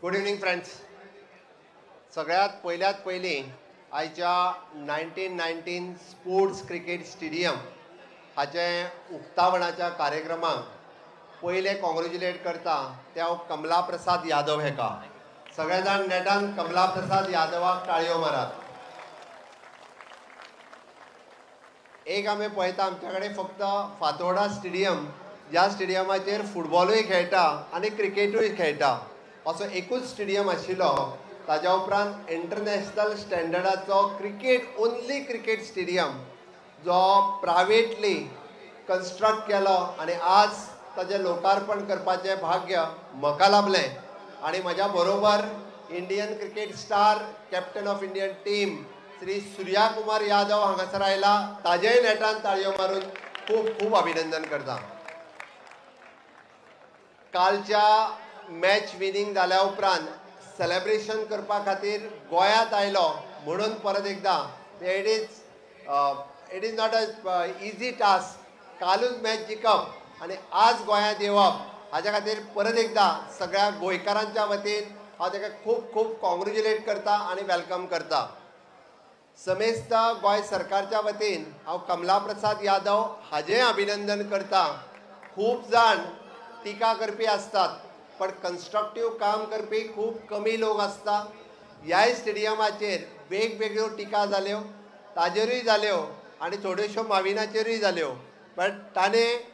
Good evening friends. सगळ्यात पयली आयच्या 1919 स्पोर्ट्स क्रिकेट स्टेडियम हाचे उक्तावणाच्या कार्यक्रमाक पयले कॉंग्रेच्युलेट करता ते हांव कमला प्रसाद यादव हेका. सगळे जाण नेटान कमला प्रसाद यादवाक ताळयो मारात. एक आमी पळयता आमच्या कडेन फक्त फातोर्डा स्टेडियम, ज्या स्टेडियमाचेर फुटबॉलूय खेळटा आनी क्रिकेटूय खेळटा असो एकूच स्टेडियम आशिल्लो. ताज्या उपरांत इंटरनॅशनल स्टँडर्डाचो क्रिकेट ओन्ली क्रिकेट स्टेडियम जो प्रायवेटली कन्स्ट्रक्ट केलो आनी आज ताजें लोकार्पण करपाचें भाग्य म्हाका लाभलें. आनी म्हज्या बरोबर Indian cricket star, captain of Indian team Shri Surya Kumar Yadav हांगासर आयला. ताजेय नेटान ताळयो मारून खूब खूब अभिनंदन करता. कालच्या मॅच विनींग जाल्या उपरांत सेलेब्रेशन करपा खातीर गोंयांत आयलो म्हणून परत एकदा it is not a easy task. कालूच मॅच जिखप आनी आज गोंयांत येवप हाच्या खातीर परत एकदा सगळ्या गोंयकारांच्या वतीन हांव ताका खूब खूब कॉंग्रेच्युलेट करता आनी वेलकम करता. समेस्त गोंय सरकारच्या वतीन हांव कमला प्रसाद यादव हाजेंय अभिनंदन करता. खूब जाण टिका करपी असतात पण कन्स्ट्रक्टीव काम करपी खूब कमी लोक आसता. ह्याय स्टेडियमाचेर वेगवेगळ्यो टिका जाल्यो, ताजेरूय जाल्यो आनी थोड्योश्यो माविनाचेरूय जाल्यो. बट ताणें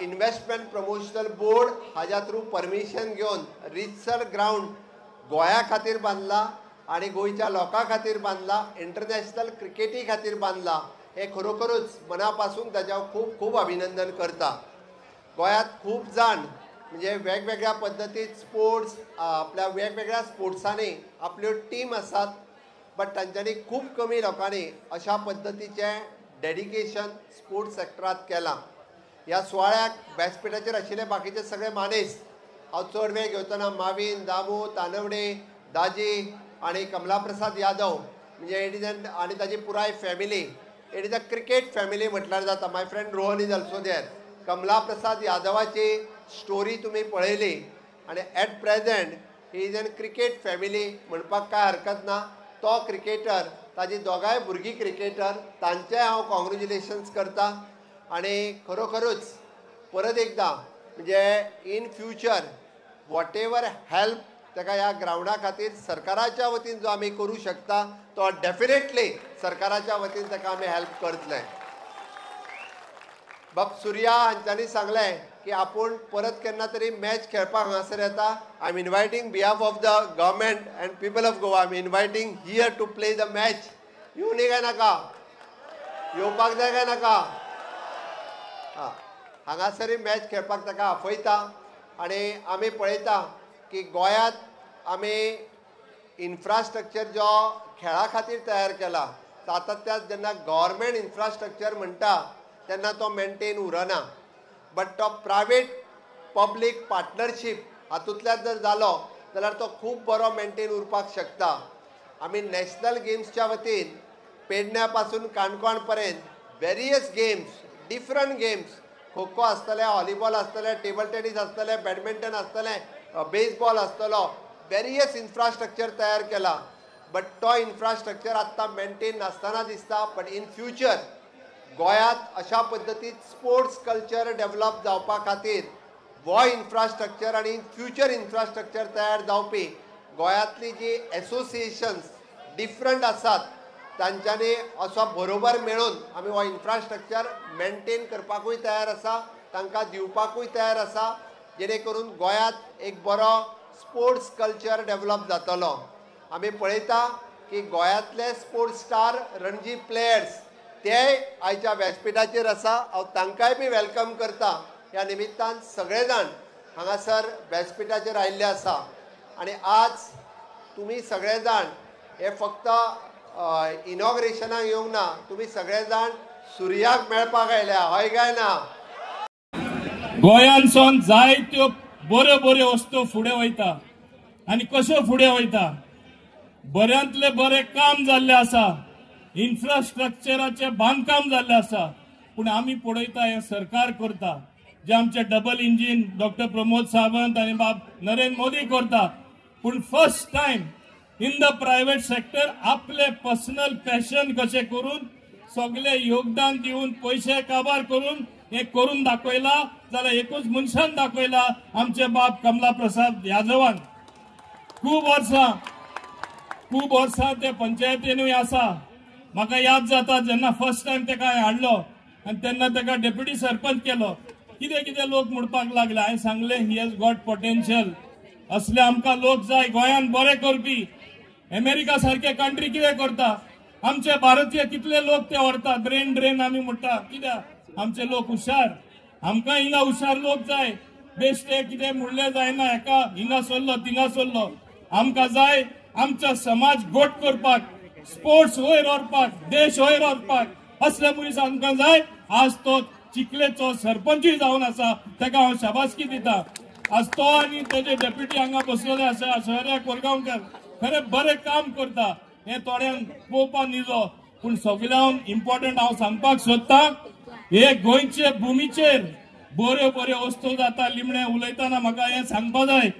इन्व्हेस्टमेंट प्रमोशनल बोर्ड हाज्या थ्रू परमिशन घेवन रितसर ग्रावंड गोंया खातीर बांदला आनी गोंयच्या लोकां खातीर बांदला, इंटरनॅशनल क्रिकेटी खातीर बांदला. हे खरोखरूच मना पासून ताजें हांव खूब खूब अभिनंदन करता. गोंयांत खूब जाण म्हणजे वेगवेगळ्या पद्दतीन स्पोर्ट्स आपल्या वेगवेगळ्या स्पोर्ट्सांनी आपल्यो टीम आसात बट तांच्यांनी खूब कमी लोकांनी अशा पद्दतीचें डेडिकेशन स्पोर्ट्स सॅक्टरांत केलां. ह्या सुवाळ्याक व्यासपीठाचेर आशिल्ले बाकीचे सगळे मानेस्त हांव चड वेळ घेवतना मावीन, दामू, तानवडे, दाजी आनी कमला प्रसाद यादव म्हणजे इट इज आनी ताजी पुराय family. It is a cricket family म्हटल्यार जाता. My friend Rohan is also there. Kamala Prasad यादवाची स्टोरी तुमी पळयली आनी at present he is an cricket family म्हणपाक काय हरकत ना. तो क्रिकेटर, ताजी दोगांय भुरगीं क्रिकेटर, तांचेय हांव कॉंग्रेच्युलेशन्स करता. आनी खरोखरूच परत एकदा म्हणजे in future what ever help ताका ह्या ग्रावंडा खातीर सरकाराच्या वतीन जो आमी करूं शकता तो डेफिनेटली सरकाराच्या वतीन ताका आमी हेल्प करतले. बाब सूर्या हांच्यांनी सांगलें की आपूण परत केन्ना तरी मॅच खेळपाक हांगासर येता. I am inviting behalf of the government and people of Goa, I am inviting here to play the match. येवनी काय नाका, येवपाक जाय काय नाका. हांगासरी मॅच खेळपाक ताका आपयता. आनी आमी पळयता की गोंयांत आमी इन्फ्रास्ट्रक्चर जो खेळा खातीर तयार केला सातत्यान जेन्ना गव्हर्मेंट इन्फ्रास्ट्रक्चर म्हणटा तेन्ना तो मेंटेन उरना. बट तो प्रायवेट पब्लीक पार्टनरशीप हातूंतल्यान जर जालो जाल्यार तो खूब बरो मेंटेन उरपाक शकता. आमी नॅशनल गेम्सच्या वतीन पेडण्या पासून काणकोण पर्यंत various games, different games, kho kho आसतले, व्हॉलीबॉल आसतले, टेबल टेनीस आसतले, बॅडमिंटन आसतलें, बेसबॉल आसतलो, वेरियस इन्फ्रास्ट्रक्चर तयार केला. बट तो इन्फ्रास्ट्रक्चर आत्तां मेंटेन नासतना दिसता. बट इन फ्युचर गोंयांत अशा पद्दतीन स्पोर्ट्स कल्चर डेवलप जावपा खातीर हो इन्फ्रास्ट्रक्चर आनी इन फ्युचर इन्फ्रास्ट्रक्चर तयार जावपी गोंयांतली जी एसोसिएशन्स डिफरंट आसात तांच्यांनी असो बरोबर मेळून आमी हो इन्फ्रास्ट्रक्चर मेंटेन करपाकूय तयार आसा, तांकां दिवपाकूय तयार आसा, जेणे करून गोंयांत एक बरो स्पोर्ट्स कल्चर डेवलप जातलो. आमी पळयता की गोंयांतले स्पोर्ट्स स्टार, रणजी प्लेयर्स तेय आयच्या व्यासपीठाचेर आसा. हांव तांकांय बी वेलकम करता. ह्या निमित्तान सगळे जाण हांगासर व्यासपीठाचेर आयिल्ले आसा. आनी आज तुमी सगळे जाण हे फक्त इनॉग्रेशनाक येवंक ना, तुमी सगळे जाण सुर्याक मेळपाक आयल्या, हय काय ना. गोंयांतसून जायत्यो बऱ्यो बऱ्यो वस्तू फुडें वयता आनी कश्यो फुडें वयता. बऱ्यांतले बरें काम जाल्लें आसा, इन्फ्रास्ट्रक्चराचें बांदकाम जाल्लें आसा. पूण आमी पळयता हें सरकार करता जे आमचे double engine doctor Pramod Sawant आणि बाब नरेंद्र मोदी करता, पण first time in the private sector आपले पर्सनल पॅशन कशें करून सगळे योगदान दिवन पैसे काबार करून हे करून दाखयला, जाल्यार एकूच मनशान दाखयला आमचे बाप कमला प्रसाद यादवान. खूब वर्सां ते पंचायतीनूय आसा. म्हाका याद जाता जेन्ना फर्स्ट टाइम तेका हाडलो आनी तेन्ना तेका डेप्युटी सरपंच केलो. कितें कितें लोक म्हणपाक लागले. हांवें सांगले ही हॅज गॉट पोटेन्शियल. असले आमकां लोक जाय गोंयान बरें करपी. अमेरिका सारखे कंट्री कितें करता, आमचे भारतीय कितले लोक ते व्हरता. ब्रेन ड्रेन आमी म्हणटा. कित्याक आमचे लोक हुशार. आमकां हिंगा हुशार लोक जाय. बेश्टे कितें म्हणले जायना. एका हिंगा सरलो थिंगा सरलो. आमकां जाय आमचो समाज गोट करपाक, स्पोर्ट्स वयर व्हरपाक, देश वयर व्हरपाक असले मनीस आमकां जाय. आज तो चिखलेचो सरपंचूय जावन आसा, ताका हांव शाबासकी दिता. आज तो आनी तेजे डेप्युटी हांगा बसलेले आसा शौर्य कोरगांवकर, खरें बरें काम करता. हे थोड्यांक पळोवपा निजो, पूण सगळ्यांक इम्पॉर्टंट हांव सांगपाक सोदतां, हे गोंयचे भुमीचेर बऱ्यो बऱ्यो वस्तू जाता. लिमणे उलयतना म्हाका हें सांगपा जाय.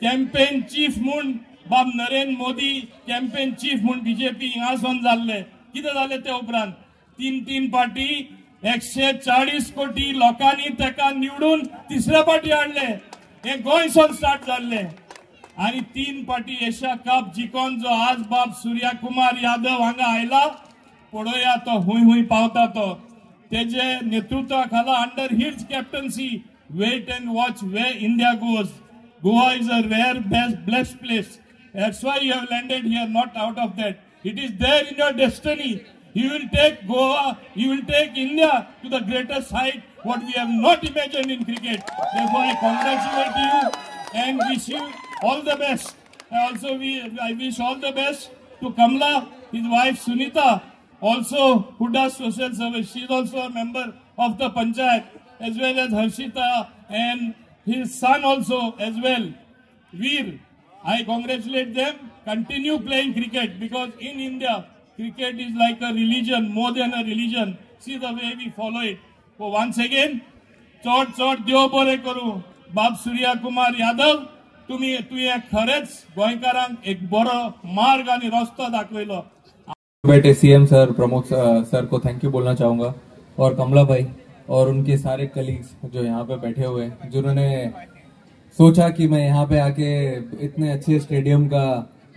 कॅम्पेन चीफ म्हूण बाब नरेंद्र मोदी कॅम्पेन चीफ म्हूण बीजेपी हिंगासून जाल्ले. कितें जालें ते उपरांत 3 फाटी 140 कोटी लोकांनी तेका निवडून तिसऱ्या फाटी हाडले. हे गोंयसून स्टार्ट जाल्ले आनी 3 फाटी एशिया कप जिखोन जो आज बाब सूर्या कुमार यादव हांगा आयला, पळोवया तो हुंय पावता. तो तेजे नेतृत्वा खाला under his captaincy wait and watch way India goes. Goa is a rare, blessed place. That's why you have landed here, not out of that. It is there in your destiny. You will take Goa, you will take India to the greatest height, what we have not imagined in cricket. Therefore, I congratulate you and wish you all the best. I wish all the best to Kamla, his wife Sunita, also who does social service. She is also a member of the Panchayat, as well as Harshita and his son also as well, Veer. I congratulate them. Continue playing cricket, because in India cricket is like a religion, more than a religion. See the way we follow it. So once again, चोट देव बरें करूं. बाब सूर्या कुमार यादव, तुवें खरेंच गोंयकारांक एक बरो मार्ग आनी रस्तो दाखयलो. बेटे सीएम सर, प्रमुख सर को थैंक यू बोलना चाहूंगा, और कमला भाई और उनके सारे कलीग्स जो यहाँ पे बैठे हुए हैं, जिन्होंने सोचा कि मैं यहाँ पे आके इतने अच्छे स्टेडियम का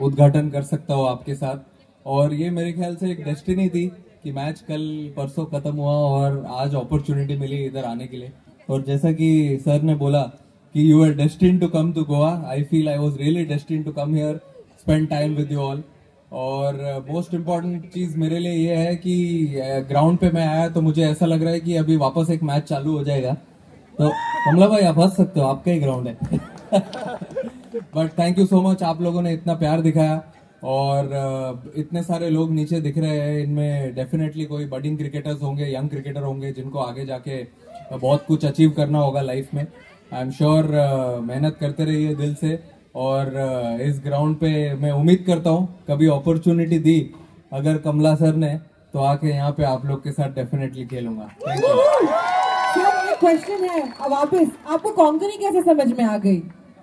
उद्घाटन कर सकता हूँ आपके साथ. और ये मेरे ख्याल से एक डेस्टिनी थी कि मैच कल परसों खत्म हुआ और आज अपॉर्चुनिटी मिली इधर आने के लिए. और जैसा कि सर ने बोला कि you are destined to come to Goa, I feel I was really destined to come here, spend time with you all. और मोस्ट इम्पॉर्टेंट चीज मेरे लिए ये है कि ग्राउंड पे मैं आया तो मुझे ऐसा लग रहा है कि अभी वापस एक मैच चालू हो जाएगा. तो कमला भाई आप हंस सकते हो, आपका ही ग्राउंड है. But thank you so much, आप लोगों ने इतना प्यार दिखाया. और इतने सारे लोग नीचे दिख रहे हैं, इनमें डेफिनेटली कोई बडिंग क्रिकेटर्स होंगे, यंग क्रिकेटर होंगे, जिनको आगे जाके बहुत कुछ अचीव करना होगा लाइफ में. आई एम श्योर मेहनत करते रहिए दिल से. और इस ग्राउंड पे मैं उम्मीद करता हूँ कभी अपॉर्चुनिटी दी अगर कमला सर ने, तो आके यहाँ पे आप लोग के साथ डेफिनेटली खेलूंगा. Thank you. सर एक क्वेश्चन है वापस, आपको कोंकणी कैसे समझ में आ गई?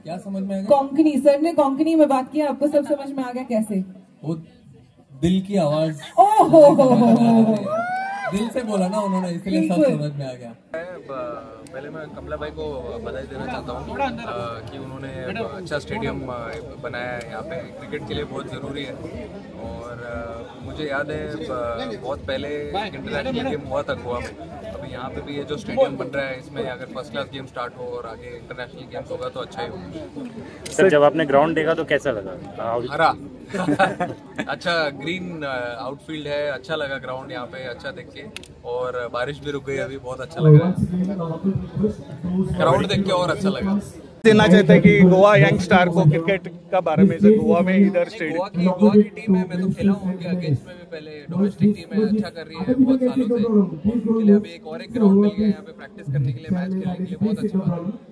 क्या समझ में आ गया? कोंकणी, सर ने कोंकणी में बात किया, आपको सब समझ में आ गया कैसे? वो दिल की आवाज. ओहो दिल से बोला ना उन्होंने, इसलिए सब समझ में आ गया. पहले मैं कमला भाई को बधाई देना चाहता हूँ कि उन्होंने अच्छा स्टेडियम बनाया है यहाँ पे. क्रिकेट के लिए बहुत ज़रूरी है. और मुझे याद है बहुत पहले इंटरनेशनल गेम हुआ था गोवा में. अभी यहाँ पे भी ये जो स्टेडियम बन रहा है, इसमें अगर फर्स्ट क्लास गेम स्टार्ट हो और आगे इंटरनेशनल गेम्स होगा तो अच्छा ही होगा. सर जब आपने ग्राउंड देखा तो कैसा लगा? हरा अच्छा ग्रीन आउटफील्ड है, अच्छा लगा ग्राउंड यहाँ पे, अच्छा देख के. और बारिश भी रुक गई अभी, बहुत अच्छा लग रहा है ग्राउंड देख के, और अच्छा लगा. देना चाहते हैं कि गोवा यंग स्टार को क्रिकेट का बारे में, गोवा में इधर स्टेडियम, गोवा की टीम है. मैं तो खेला हूँ उनके अगेंस्ट में भी पहले. डोमेस्टिक टीम है, अच्छा कर रही है बहुत सालों से. उनके लिए अभी एक ग्राउंड मिल गया यहाँ पे प्रैक्टिस करने के लिए, मैच खेलने के लिए, बहुत अच्छी बात है.